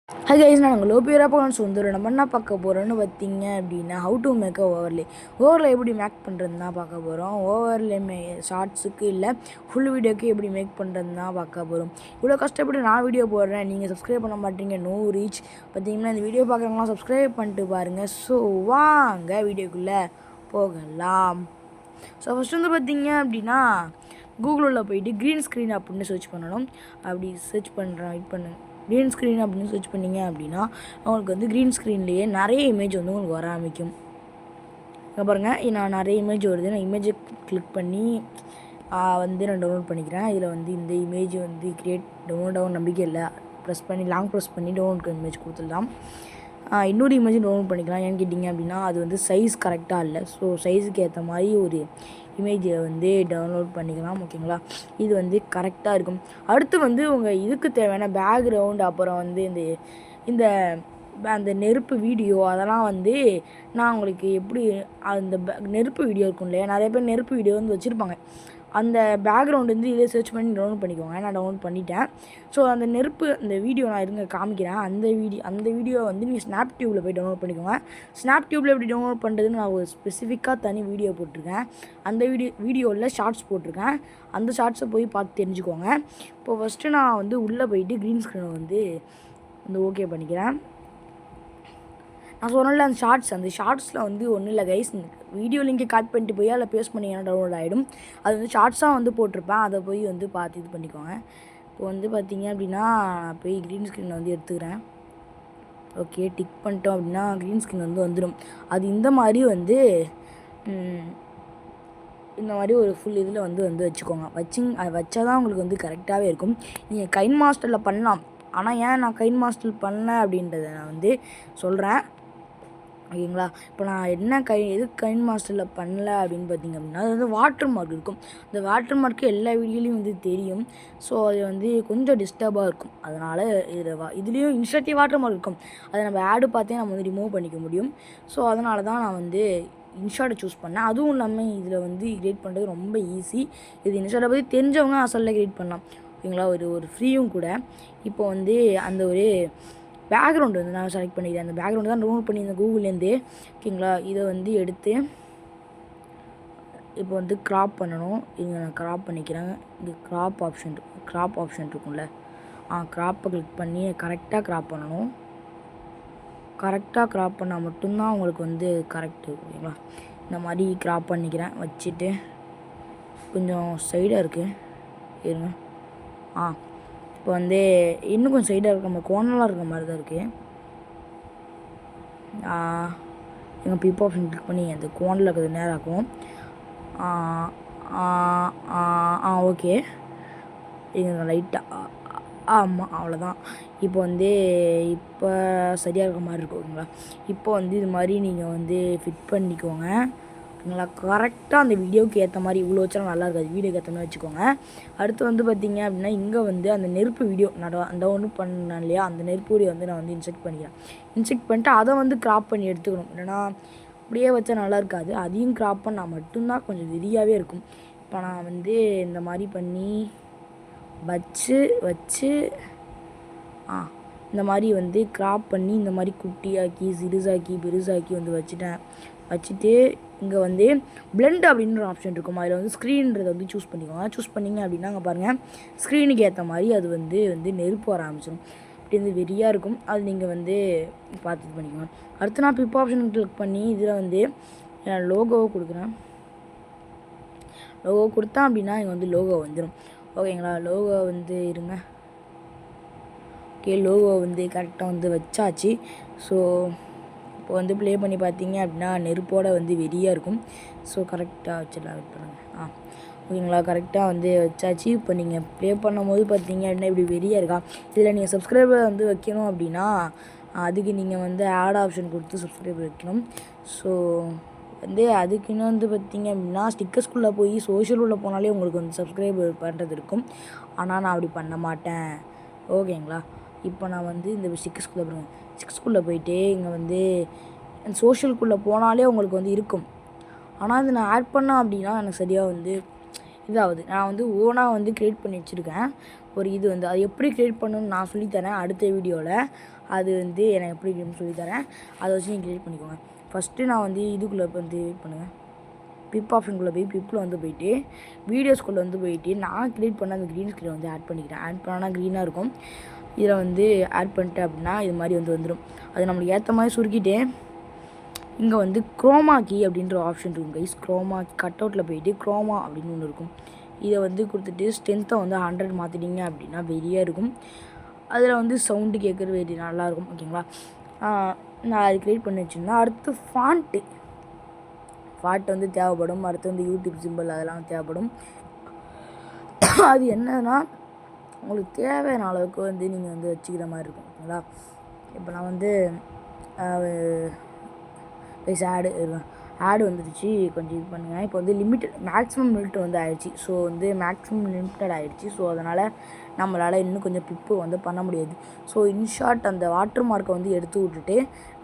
Hi guys, நான் உங்கள் லோபியராக சுந்தரம். நம்ம என்ன பார்க்க போகிறோன்னு பார்த்தீங்க அப்படின்னா ஹவு டு மேக் ஓவர்லே எப்படி மேக் பண்ணுறதுன்னு தான் பார்க்க போகிறோம். ஓவர்லே ஷார்ட்ஸுக்கு இல்லை ஃபுல் வீடியோக்கு எப்படி மேக் பண்ணுறதுன்னு தான் பார்க்க போகிறோம். இவ்வளோ கஷ்டப்பட்டு நான் வீடியோ போடுறேன், நீங்கள் சப்ஸ்கிரைப் பண்ண மாட்டீங்க, நோ ரீச். பார்த்தீங்கன்னா இந்த வீடியோ பார்க்குறவங்களாம் சப்ஸ்கிரைப் பண்ணிட்டு பாருங்கள். ஸோ வாங்க வீடியோக்குள்ளே போகலாம். ஸோ ஃபஸ்ட் வந்து பார்த்தீங்க அப்படின்னா கூகுளில் போயிட்டு க்ரீன் ஸ்க்ரீன் அப்படின்னு சர்ச் பண்ணணும். அப்படி சர்ச் பண்ணுறேன், வெயிட் பண்ணுங்கள். க்ரீன் ஸ்க்ரீன் அப்படின்னு சர்ச் பண்ணிங்க அப்படின்னா உங்களுக்கு வந்து க்ரீன் ஸ்க்ரீன்லேயே நிறைய இமேஜ் வந்து உங்களுக்கு வர ஆரம்பிக்கும். இங்கே பாருங்கள், நான் நிறைய இமேஜ் வருது. நான் இமேஜை கிளிக் பண்ணி வந்து நான் டவுன்லோட் பண்ணிக்கிறேன். இதில் வந்து இந்த இமேஜ் வந்து டவுன்லோட் நம்பிக்கை இல்லை. லாங் ப்ரெஸ் பண்ணி டவுன்லோட் இமேஜ் கொடுத்துடலாம். இன்னொரு இமேஜ் டவுன்லோட் பண்ணிக்கலாம். ஏன்னு கேட்டிங்க அப்படின்னா அது வந்து சைஸ் கரெக்டாக இல்லை. ஸோ சைஸுக்கு ஏற்ற மாதிரி ஒரு இமேஜை வந்து டவுன்லோட் பண்ணிக்கலாம். ஓகேங்களா, இது வந்து கரெக்டாக இருக்கும். அடுத்து வந்து உங்கள் இதுக்கு தேவையான பேக்ரவுண்ட், அப்புறம் வந்து இந்த அந்த நெருப்பு வீடியோ, அதெல்லாம் வந்து நான் உங்களுக்கு எப்படி அந்த நெருப்பு வீடியோ இருக்கும் இல்லையா, நிறைய பேர் நெருப்பு வீடியோ வந்து வச்சுருப்பாங்க. அந்த பேக்ரவுண்ட் வந்து இதே சர்ச் பண்ணி டவுன்லோட் பண்ணிக்கோங்க. நான் டவுன்லோட் பண்ணிட்டேன். ஸோ அந்த அந்த வீடியோ நான் இருங்க காமிக்கிறேன். அந்த வீடியோ வந்து நீங்கள் ஸ்னாப் டியூப்பில் போய் டவுன்லோட் பண்ணிக்கோங்க. ஸ்னாப் டியூப்பில் எப்படி டவுன்லோட் பண்ணுறதுன்னு நான் ஒரு ஸ்பெசிஃபிக்காக தனி வீடியோ போட்டிருக்கேன். அந்த வீடியோவில் ஷார்ட்ஸ் போட்டிருக்கேன். அந்த ஷார்ட்ஸை போய் பார்த்து தெரிஞ்சுக்கோங்க. இப்போ ஃபஸ்ட்டு நான் வந்து உள்ளே போயிட்டு க்ரீன் ஸ்க்ரீனை வந்து ஓகே பண்ணிக்கிறேன். நான் சொன்னல அந்த ஷார்ட்ஸில் வந்து ஒன்றும் இல்லை கைஸ், வீடியோ லிங்கை காப்பி பண்ணிட்டு போய் அதில் பேஸ்ட் பண்ணிங்கன்னா டவுன்லோட் ஆகிடும். அது வந்து ஷார்ட்ஸாக வந்து போட்டிருப்பேன், அதை போய் வந்து பார்த்து இது பண்ணிக்கோங்க. இப்போ வந்து பார்த்தீங்க அப்படின்னா நான் போய் க்ரீன் ஸ்க்ரீனை வந்து எடுத்துக்கிறேன். ஓகே, டிக் பண்ணிட்டோம் அப்படின்னா க்ரீன் ஸ்க்ரீன் வந்து வந்துடும். அது இந்த மாதிரி வந்து இந்த மாதிரி ஒரு ஃபுல் இதில் வந்து வச்சுக்கோங்க. வச்சா தான் உங்களுக்கு வந்து கரெக்டாகவே இருக்கும். நீங்கள் கைன் மாஸ்டரில் பண்ணலாம், ஆனால் ஏன் நான் கைன் மாஸ்டர் பண்ணேன் அப்படின்றத நான் வந்து சொல்கிறேன். ஓகேங்களா, இப்போ நான் என்ன எதுக்கு கைன் மாஸ்டரில் பண்ணல அப்படின்னு பார்த்தீங்க அப்படின்னா, அது வந்து வாட்டர் மார்க் இருக்கும். அந்த வாட்டர் மார்க்கு எல்லா வீடியோலையும் வந்து தெரியும். ஸோ அது வந்து கொஞ்சம் டிஸ்டர்பாக இருக்கும். அதனால் இதுலேயும் இன்ஸ்டாட்டிவ் வாட்டர் மார்க் இருக்கும். அதை நம்ம ஆடு பார்த்தே நம்ம வந்து ரிமூவ் பண்ணிக்க முடியும். ஸோ அதனால தான் நான் வந்து இன்ஷாட்டை சூஸ் பண்ணேன். அதுவும் இல்லாமல் இதில் வந்து கிரியேட் பண்ணுறது ரொம்ப ஈஸி. இது இன்ஷாட்டை பற்றி தெரிஞ்சவங்க அசலில் கிரியேட் பண்ணலாம். ஓகேங்களா, ஒரு ஃப்ரீயும் கூட. இப்போ வந்து அந்த ஒரு பேக்ரவுண்டு வந்து நான் செலக்ட் பண்ணிக்கிறேன். அந்த பேக்ரவுண்டு தான் டவுன்லோட் பண்ணியிருந்தேன் கூகுள்லேருந்து. ஓகேங்களா, இதை வந்து எடுத்து இப்போ வந்து க்ராப் பண்ணணும். இங்கே நான் க்ராப் பண்ணிக்கிறேன். இங்கே க்ராப் ஆப்ஷன் இருக்கும்ல, க்ராப்பை கிளிக் பண்ணி கரெக்டாக க்ராப் பண்ணணும். கரெக்டாக க்ராப் பண்ணால் மட்டும்தான் உங்களுக்கு வந்து கரெக்டு. ஓகேங்களா, இந்த மாதிரி க்ராப் பண்ணிக்கிறேன். வச்சுட்டு கொஞ்சம் சைடாக இருக்குது இருங்க. இப்போ வந்து இன்னும் கொஞ்சம் சைடாக இருக்க மாதிரி கோணலாக இருக்க மாதிரி தான் இருக்குது. எங்கள் பிப் ஆப்ஷன் கிளிக் பண்ணி அந்த கோனில் இருக்கிறது நேராகும். ஓகே, இங்கே லைட்டாக ஆமாம், அவ்வளோதான். இப்போ வந்து சரியாக இருக்க மாதிரி இருக்கும். ஓகேங்களா, இப்போ வந்து இது மாதிரி நீங்கள் வந்து ஃபிட் பண்ணிக்கோங்க. ஓகேங்களா, கரெக்டாக அந்த வீடியோவுக்கு ஏற்ற மாதிரி இவ்வளோ வச்சாலும் நல்லா இருக்காது, வீடியோக்கு ஏற்ற மாதிரி வச்சுக்கோங்க. அடுத்து வந்து பார்த்தீங்க அப்படின்னா இங்கே வந்து அந்த நெருப்பு வீடியோ அந்த ஒன்று பண்ணேன் இல்லையா, அந்த நெருப்பு வீடியோ வந்து நான் வந்து இன்செக்ட் பண்ணிட்டு அதை வந்து க்ராப் பண்ணி எடுத்துக்கணும். இல்லைனா அப்படியே வச்சா நல்லா இருக்காது. அதையும் க்ராப் பண்ணால் மட்டும்தான் கொஞ்சம் வெறியாகவே இருக்கும். இப்போ நான் வந்து இந்த மாதிரி பண்ணி வச்சு இந்த மாதிரி வந்து க்ராப் பண்ணி இந்த மாதிரி குட்டியாக்கி சிறுசாக்கி பெருசாக்கி வந்து வச்சுட்டு இங்கே வந்து பிளெண்ட் அப்படின்ற ஆப்ஷன் இருக்கும். அதில் வந்து ஸ்க்ரீன்றதை வந்து சூஸ் பண்ணிக்கோங்க. சூஸ் பண்ணிங்க அப்படின்னா அங்கே பாருங்கள், ஸ்க்ரீனுக்கு ஏற்ற மாதிரி அது வந்து நெருப்பு வர ஆரம்பிச்சிடும். இப்படி வந்து வெறியாக இருக்கும். அது நீங்கள் வந்து பார்த்து இது பண்ணிக்கோங்க. அடுத்து நான் பிப் ஆப்ஷன் கிளிக் பண்ணி இதில் வந்து லோகோவை கொடுக்குறேன். லோகோ கொடுத்தேன் அப்படின்னா இங்கே வந்து லோகோ வந்துடும். ஓகேங்களா, லோகோ வந்து இருங்க. ஓகே, லோகோ வந்து கரெக்டாக வந்து வச்சாச்சு. ஸோ இப்போ வந்து ப்ளே பண்ணி பார்த்தீங்க அப்படின்னா நெருப்போடு வந்து வெறியாக இருக்கும். ஸோ கரெக்டாக வச்சிடலாம், வெயிட் பண்ணுங்கள். ஓகேங்களா, கரெக்டாக வந்து வச்சாச்சு. இப்போ நீங்கள் ப்ளே பண்ணும்போது பார்த்தீங்க அப்படின்னா இப்படி வெறியாக இருக்கா. இதில் நீங்கள் சப்ஸ்கிரைபர் வந்து வைக்கணும் அப்படின்னா அதுக்கு நீங்கள் வந்து ஆட் ஆப்ஷன் கொடுத்து சப்ஸ்கிரைபர் வைக்கணும். ஸோ வந்து அதுக்குன்னு வந்து பார்த்தீங்க அப்படின்னா ஸ்டிக்கர்ஸ்குள்ளே போய் சோஷியல் உள்ள போனாலே உங்களுக்கு வந்து சப்ஸ்கிரைபர் பண்ணுறது இருக்கும். ஆனால் நான் அப்படி பண்ண மாட்டேன். ஓகேங்களா, இப்போ நான் வந்து இந்த சிக்ஸ்குள்ளே போயிட்டு இங்கே வந்து சோஷியலுக்குள்ளே போனாலே உங்களுக்கு வந்து இருக்கும். ஆனால் அது நான் ஆட் பண்ணேன் அப்படின்னா எனக்கு சரியாக வந்து இதாகுது. நான் வந்து ஓனாக வந்து க்ரியேட் பண்ணி வச்சுருக்கேன். ஒரு இது வந்து அது எப்படி க்ரியேட் பண்ணணும்னு நான் சொல்லித்தரேன் அடுத்த வீடியோவில். அது வந்து எனக்கு எப்படி க்ரியேட் சொல்லித்தரேன். அதை வச்சு நீங்கள் க்ரியேட் பண்ணிக்கோங்க. ஃபஸ்ட்டு நான் வந்து இதுக்குள்ளே வந்து வெயிட் பண்ணுங்கள். பிப் ஆப்ஷனுக்குள்ளே போய் பிப்பில் வந்து போயிட்டு வீடியோஸ்குள்ளே வந்து போயிட்டு நான் க்ரியேட் பண்ண அந்த க்ரீன் ஸ்க்ரீனை வந்து ஆட் பண்ணிக்கிறேன். ஆட் பண்ணால் க்ரீனாக இருக்கும். இதில் வந்து ஆட் பண்ணிட்டேன் அப்படின்னா இது மாதிரி வந்து வந்துடும். அது நம்மளுக்கு ஏற்ற மாதிரி சுருக்கிட்டு இங்கே வந்து குரோமா கீ அப்படின்ற ஆப்ஷன் இருக்கும் கைஸ். குரோமா கட் அவுட்டில் போயிட்டு குரோமா அப்படின்னு ஒன்று இருக்கும். இதை வந்து கொடுத்துட்டு ஸ்ட்ரென்த்தை வந்து 100 மாற்றிட்டீங்க அப்படின்னா வெளியே இருக்கும். அதில் வந்து சவுண்டு கேட்குறது வெரி நல்லாயிருக்கும். ஓகேங்களா, நான் அது க்ரியேட் பண்ணி வச்சுருந்தேன். அடுத்து ஃபாண்ட்டு வந்து தேவைப்படும். அடுத்து வந்து யூடியூப் சிம்பிள் அதெல்லாம் தேவைப்படும். அது என்னன்னா உங்களுக்கு தேவையான அளவுக்கு வந்து நீங்கள் வந்து வச்சுக்கிற மாதிரி இருக்கும். ஓகேங்களா, இப்போ நான் வந்து ஆடு வந்துடுச்சு, கொஞ்சம் இது பண்ணுங்கள். இப்போ வந்து மேக்ஸிமம் லிமிட் வந்து ஆகிடுச்சு. ஸோ வந்து மேக்ஸிமம் லிமிட்டட் ஆகிடுச்சு. ஸோ அதனால் நம்மளால் இன்னும் கொஞ்சம் பிப்பு வந்து பண்ண முடியாது. ஸோ இன்ஷார்ட் அந்த வாட்டர் மார்க்கை வந்து எடுத்து விட்டுட்டு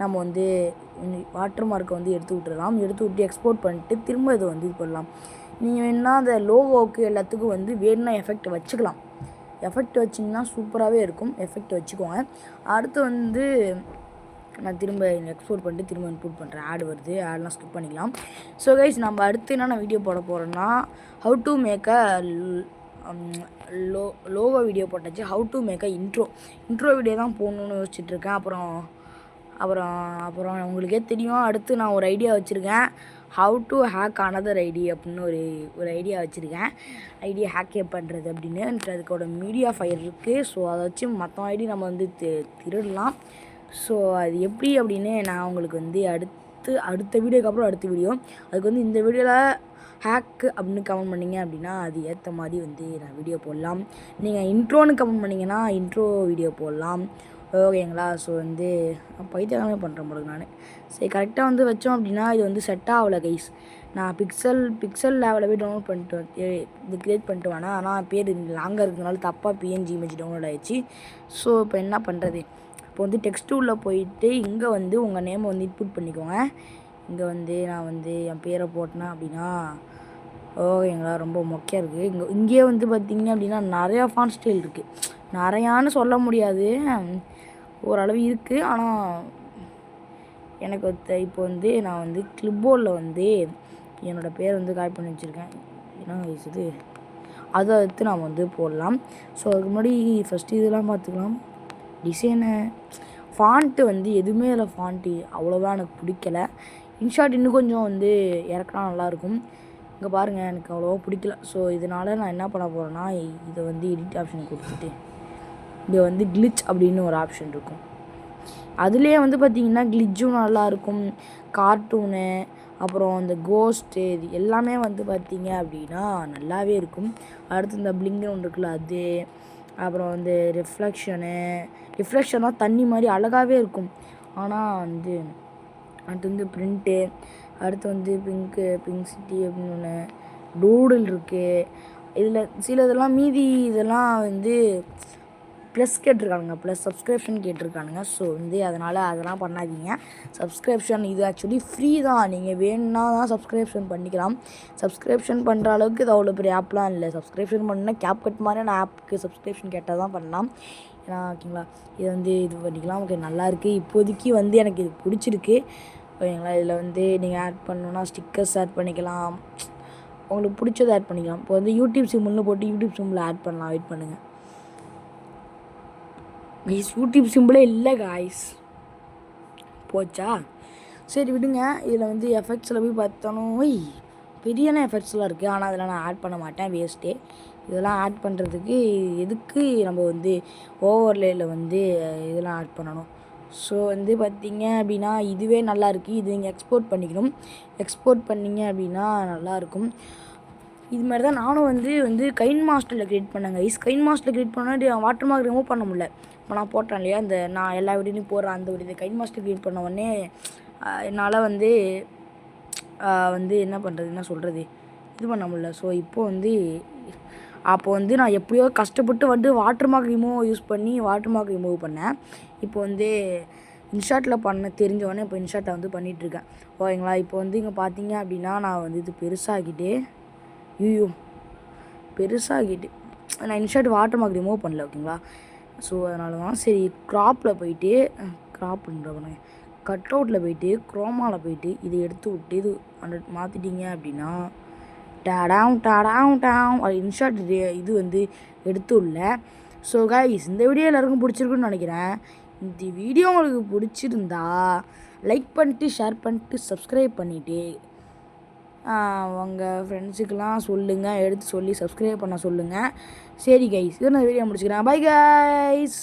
நம்ம வந்து வாட்டர் மார்க்கை வந்து எடுத்து விட்டுடலாம். எடுத்து விட்டு எக்ஸ்போர்ட் பண்ணிட்டு திரும்ப இதை வந்து இது பண்ணலாம். நீங்கள் வேணால் அந்த லோகோவுக்கு எல்லாத்துக்கும் வந்து வேணும்னா எஃபெக்ட் வச்சுக்கலாம். எஃபெக்ட் வச்சிங்கன்னா சூப்பராகவே இருக்கும். எஃபெக்ட் வச்சுக்கோங்க. அடுத்து வந்து நான் திரும்ப எக்ஸ்போர்ட் பண்ணிட்டு திரும்ப இன்புட் பண்ணுறேன். ஆடு வருது, ஆடெலாம் ஸ்கிப் பண்ணிக்கலாம். ஸோ கைஸ், நம்ம அடுத்து என்னென்ன வீடியோ போட போகிறோன்னா how to make a logo video போட்டாச்சு. How to make a intro video தான் போடணுன்னு யோசிச்சுட்ருக்கேன். அப்புறம் உங்களுக்கே தெரியும், அடுத்து நான் ஒரு ஐடியா வச்சுருக்கேன். How to hack another ID அப்படின்னு ஒரு ஐடியா வச்சுருக்கேன். ஐடியா ஹேக்கே பண்ணுறது அப்படின்னு அதுக்கோட மீடியா ஃபைல் இருக்குது. ஸோ அதை வச்சு மற்ற ஐடி நம்ம வந்து திருடலாம். ஸோ அது எப்படி அப்படின்னு நான் உங்களுக்கு வந்து அடுத்த வீடியோக்கு அப்புறம் அடுத்த வீடியோ அதுக்கு வந்து இந்த வீடியோவில் ஹேக்கு அப்படின்னு கமெண்ட் பண்ணிங்க அப்படின்னா அது ஏற்ற மாதிரி வந்து நான் வீடியோ போடலாம். நீங்கள் இன்ட்ரோன்னு கமெண்ட் பண்ணிங்கன்னா இன்ட்ரோ வீடியோ போடலாம். ஓகேங்களா, ஸோ வந்து பைத்தியமே பண்ணுறேன் போல நான். சரி, கரெக்டாக வந்து வச்சோம் அப்படின்னா இது வந்து செட் ஆகலை கைஸ். நான் பிக்சல் லெவலில் போய் டவுன்லோட் பண்ணிட்டு இது க்ரியேட் பண்ணிட்டு வேணாம். ஆனால் பேர் லாங்காக இருக்கிறதுனால தப்பாக பிஎன்ஜி இமேஜ் டவுன்லோட் ஆகிடுச்சு. ஸோ இப்போ என்ன பண்ணுறது, இப்போ வந்து டெக்ஸ்ட் டூலில் போயிட்டு இங்கே வந்து உங்கள் நேமை வந்து இன்புட் பண்ணிக்கோங்க. இங்கே வந்து நான் வந்து என் பேரை போட்டேன் அப்படின்னா ஓகேங்களா, ரொம்ப மொக்கையாக இருக்குது. இங்கேயே வந்து பார்த்திங்க அப்படின்னா நிறையா ஃபாண்ட் ஸ்டைல் இருக்குது. நிறையான்னு சொல்ல முடியாது, ஓரளவு இருக்குது. ஆனால் எனக்கு இப்போ வந்து நான் வந்து கிளிப்போர்டில் வந்து என்னோடய பேர் வந்து காப்பி பண்ணி வச்சுருக்கேன். என்ன வயசுது அதை எடுத்து நாம் வந்து போடலாம். ஸோ அதுக்கு முன்னாடி ஃபஸ்ட்டு இதெல்லாம் பார்த்துக்கலாம். டிசைனு ஃபாண்ட்டு வந்து எதுவுமே இல்லை. ஃபாண்ட்டு அவ்வளோதான் எனக்கு பிடிக்கல. இன்ஷார்ட் இன்னும் கொஞ்சம் வந்து இறக்குனா நல்லாயிருக்கும். இங்கே பாருங்கள், எனக்கு அவ்வளோவா பிடிக்கல. ஸோ இதனால் நான் என்ன பண்ண போகிறேன்னா இதை வந்து எடிட் ஆப்ஷன் கொடுத்துட்டு இங்கே வந்து கிளிச் அப்படின்னு ஒரு ஆப்ஷன் இருக்கும். அதுலேயே வந்து பார்த்திங்கன்னா கிளிச்சும் நல்லாயிருக்கும், கார்ட்டூனு, அப்புறம் இந்த கோஸ்ட்டு, இது எல்லாமே வந்து பார்த்திங்க அப்படின்னா நல்லாவே இருக்கும். அடுத்து இந்த பிளிங்கு ஒன்று இருக்குல்ல அது, அப்புறம் வந்து ரிஃப்ளெக்ஷனாக தண்ணி மாதிரி அழகாகவே இருக்கும். ஆனால் வந்து அடுத்து வந்து ப்ரிண்ட்டு, அடுத்து வந்து பிங்க் சிட்டி அப்படின்னு ஒன்று டூடில் இருக்குது. இதில் சில இதெல்லாம் மீதி இதெல்லாம் வந்து ப்ளஸ் கேட்டிருக்கானுங்க, ப்ளஸ் சப்ஸ்கிரிப்ஷன் கேட்டிருக்கானுங்க. ஸோ வந்து அதெல்லாம் பண்ணாதீங்க. சப்ஸ்கிரிப்ஷன் இது ஆக்சுவலி ஃப்ரீ தான். நீங்கள் வேணுன்னா தான் சப்ஸ்கிரிப்ஷன் பண்ணிக்கலாம். சப்ஸ்கிரிப்ஷன் பண்ணுற அளவுக்கு இது அவ்வளோ பெரிய ஆப்லாம் இல்லை. சப்ஸ்கிரிப்ஷன் பண்ணால் CapCut மாதிரியான ஆப்புக்கு சப்ஸ்கிரிப்ஷன் கேட்டால் தான் பண்ணலாம். ஏன்னா ஓகேங்களா, இது வந்து இது பண்ணிக்கலாம். ஓகே, நல்லாயிருக்கு. இப்போதைக்கு வந்து எனக்கு இது பிடிச்சிருக்கு. ஓகேங்களா, இதில் வந்து நீங்கள் ஆட் பண்ணணுன்னா ஸ்டிக்கர்ஸ் ஆட் பண்ணிக்கலாம், உங்களுக்கு பிடிச்சதை ஆட் பண்ணிக்கலாம். இப்போ வந்து யூடியூப் சிம்பிள்னு போட்டு யூடியூப் சிம்பிள் ஆட் பண்ணலாம். வெயிட் பண்ணுங்கள் கைஸ், யூடியூப் சிம்பிளே இல்லை காய்ஸ், போச்சா? சரி விடுங்க. இதில் வந்து எஃபெக்ட்ஸில் போய் பார்த்தாலும் பெரியான எஃபெக்ட்ஸ்லாம் இருக்குது. ஆனால் அதில் நான் ஆட் பண்ண மாட்டேன், வேஸ்ட்டே. இதெல்லாம் ஆட் பண்ணுறதுக்கு எதுக்கு நம்ம வந்து ஓவர்லேயில் வந்து இதெல்லாம் ஆட் பண்ணணும். ஸோ வந்து பார்த்திங்க அப்படின்னா இதுவே நல்லாயிருக்கு. இது நீங்கள் எக்ஸ்போர்ட் பண்ணிக்கணும். எக்ஸ்போர்ட் பண்ணிங்க அப்படின்னா நல்லாயிருக்கும். இது மாதிரி தான் நானும் வந்து கைன் மாஸ்டரில் க்ரியேட் பண்ணேங்க. கைன் மாஸ்டரில் க்ரியேட் பண்ணால் வாட்டர் மார்க் ரிமூவ் பண்ண முடியல. இப்போ நான் போட்டேன் இல்லையா, நான் எல்லா வீடியோலையும் போடுறேன் அந்த வீடியோ கைன் மாஸ்டர் க்ரியேட் பண்ண உடனே என்னால் வந்து என்ன பண்ணுறது, என்ன சொல்கிறது, இது பண்ண முடியல. ஸோ அப்போ வந்து நான் எப்படியோ கஷ்டப்பட்டு வந்து வாட்டர் மார்க் யூஸ் பண்ணி வாட்டர் மார்க் ரிமூவ் பண்ணேன். இப்போ வந்து இன்ஷாட்டில் பண்ண தெரிஞ்சவொடனே இப்போ இன்ஷாட்டை வந்து பண்ணிகிட்ருக்கேன். ஓகேங்களா, இப்போ வந்து இங்கே பார்த்தீங்க அப்படின்னா நான் வந்து இது பெருசாகிட்டு நான் இன்ஷாட் வாட்டர் மார்க் ரிமூவ் பண்ணல ஓகேங்களா. ஸோ அதனால தான் சரி க்ராப்பில் போயிட்டு க்ராப்ன்றவனே கட் அவுட்டில் போயிட்டு குரோமாவில் போயிட்டு இதை எடுத்து விட்டு இது 100 மாற்றிட்டீங்க அப்படின்னா டாடாம் அது இன்ஷாட் இது வந்து எடுத்து இல்லை. ஸோ கைஸ் இந்த வீடியோ எல்லாருக்கும் பிடிச்சிருக்குன்னு நினைக்கிறேன். இந்த வீடியோ உங்களுக்கு பிடிச்சிருந்தா லைக் பண்ணிட்டு ஷேர் பண்ணிட்டு சப்ஸ்கிரைப் பண்ணிவிட்டு உங்கள் ஃப்ரெண்ட்ஸுக்கெலாம் சொல்லுங்கள், எடுத்து சொல்லி சப்ஸ்கிரைப் பண்ண சொல்லுங்கள். சரி கைஸ், இது நான் வீடியோ முடிச்சுக்கிறேன். Bye guys.